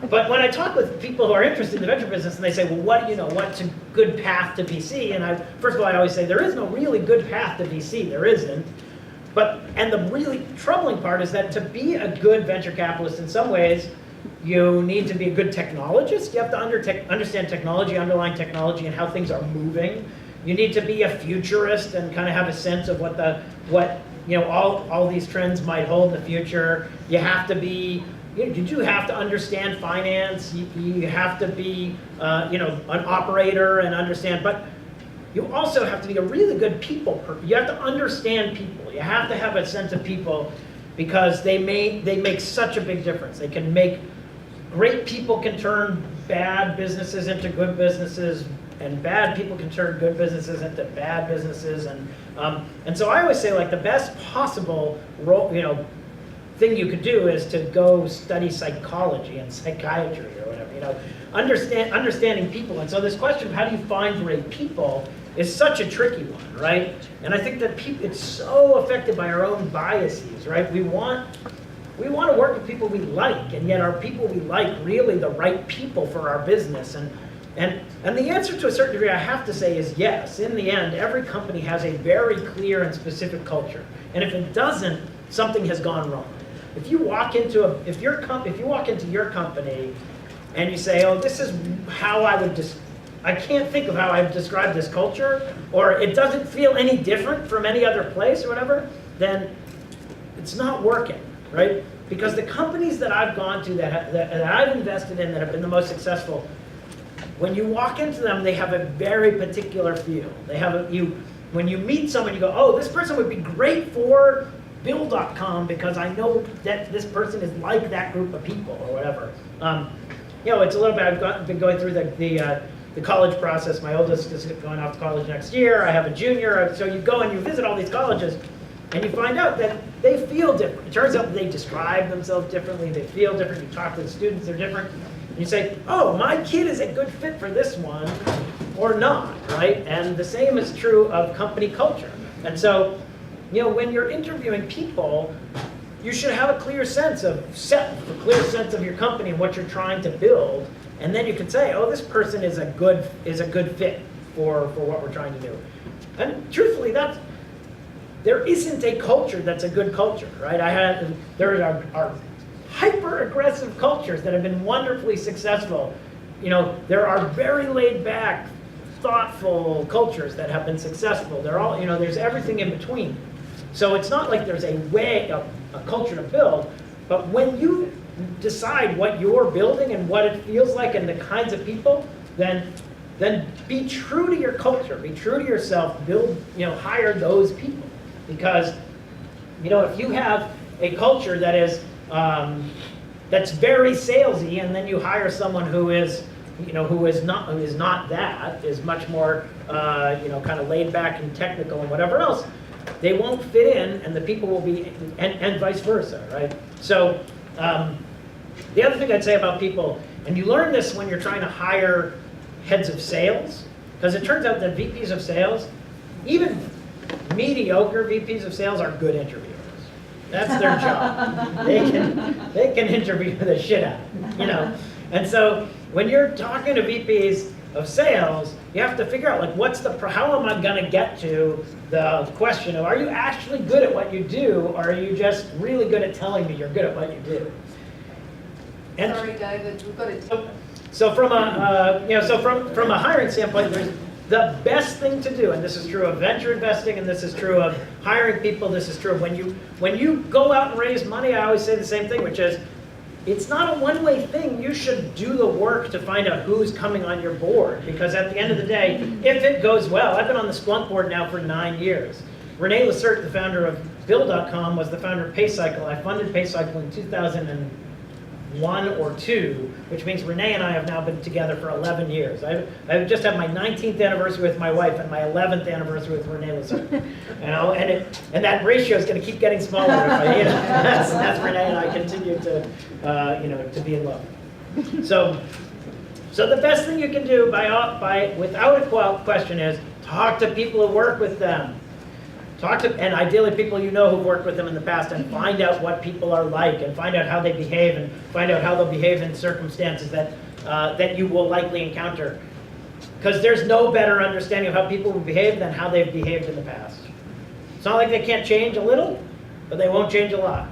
But when I talk with people who are interested in the venture business and they say, well, what's a good path to VC? And first of all, I always say there is no really good path to VC. There isn't. And the really troubling part is that to be a good venture capitalist in some ways, you need to be a good technologist. You have to understand technology, underlying technology, and how things are moving. You need to be a futurist and kind of have a sense of what all these trends might hold in the future. You have to be, you do have to understand finance. You have to be, an operator and understand. But you also have to be a really good people person. You have to understand people. You have to have a sense of people because they make such a big difference. They can make great people can turn bad businesses into good businesses, and bad people can turn good businesses into bad businesses. And so I always say, like, the best possible thing you could do is to go study psychology and psychiatry or whatever. Understanding people. And so this question of how do you find great people is such a tricky one, right? And I think that it's so affected by our own biases, right? We want to work with people we like, and yet are people we like really the right people for our business? And the answer to a certain degree, I have to say, is yes. In the end, every company has a very clear and specific culture, and if it doesn't, something has gone wrong. If you walk into your company and you say, oh, this is how I can't think of how I've described this culture, or it doesn't feel any different from any other place or whatever, then it's not working, right? Because the companies that I've gone to that I've invested in that have been the most successful, when you walk into them, they have a very particular feel. When you meet someone, you go, oh, this person would be great for Bill.com because I know that this person is like that group of people or whatever. It's a little bit, I've been going through the college process. My oldest is going off to college next year. I have a junior. So you go and you visit all these colleges, and you find out that they feel different. It turns out they describe themselves differently. They feel different. You talk to the students, they're different. And you say, oh, my kid is a good fit for this one, or not, right? And the same is true of company culture. And so, when you're interviewing people, you should have a clear sense of your company and what you're trying to build. And then you can say, oh, this person is a good fit for what we're trying to do. And truthfully, there isn't a culture that's a good culture, right? There are hyper-aggressive cultures that have been wonderfully successful. There are very laid-back, thoughtful cultures that have been successful. They're all, there's everything in between. So it's not like there's a culture to build, but when you decide what you're building and what it feels like and the kinds of people, then be true to your culture, be true to yourself, hire those people. Because, if you have a culture that is, that's very salesy, and then you hire someone who is not that, is much more, kind of laid back and technical and whatever else, they won't fit in, and the people will be, and vice versa, right? So, the other thing I'd say about people, and you learn this when you're trying to hire heads of sales, because it turns out that VPs of sales, even mediocre VPs of sales, are good interviewers. That's their job. They can interview the shit out of it, And so when you're talking to VPs of sales, you have to figure out, like, how am I going to get to the question of, are you actually good at what you do, or are you just really good at telling me you're good at what you do? And sorry, David, we've got to. So from a hiring standpoint, the best thing to do, and this is true of venture investing, and this is true of hiring people, this is true of when you go out and raise money, I always say the same thing, which is, it's not a one-way thing. You should do the work to find out who's coming on your board, because at the end of the day, if it goes well, I've been on the Splunk board now for 9 years. Renee Lacerte, the founder of Bill.com, was the founder of PayCycle. I funded PayCycle in 2001 or 2, which means Renee and I have now been together for 11 years. I just had my 19th anniversary with my wife and my 11th anniversary with Renee Lacerte. And that ratio is going to keep getting smaller. That's Renee and I continue to be in love. So the best thing you can do without a question is talk to people who work with them. Talk to, and ideally people you know who've worked with them in the past, and find out what people are like, and find out how they behave, and find out how they'll behave in circumstances that, that you will likely encounter. Because there's no better understanding of how people will behave than how they've behaved in the past. It's not like they can't change a little, but they won't change a lot.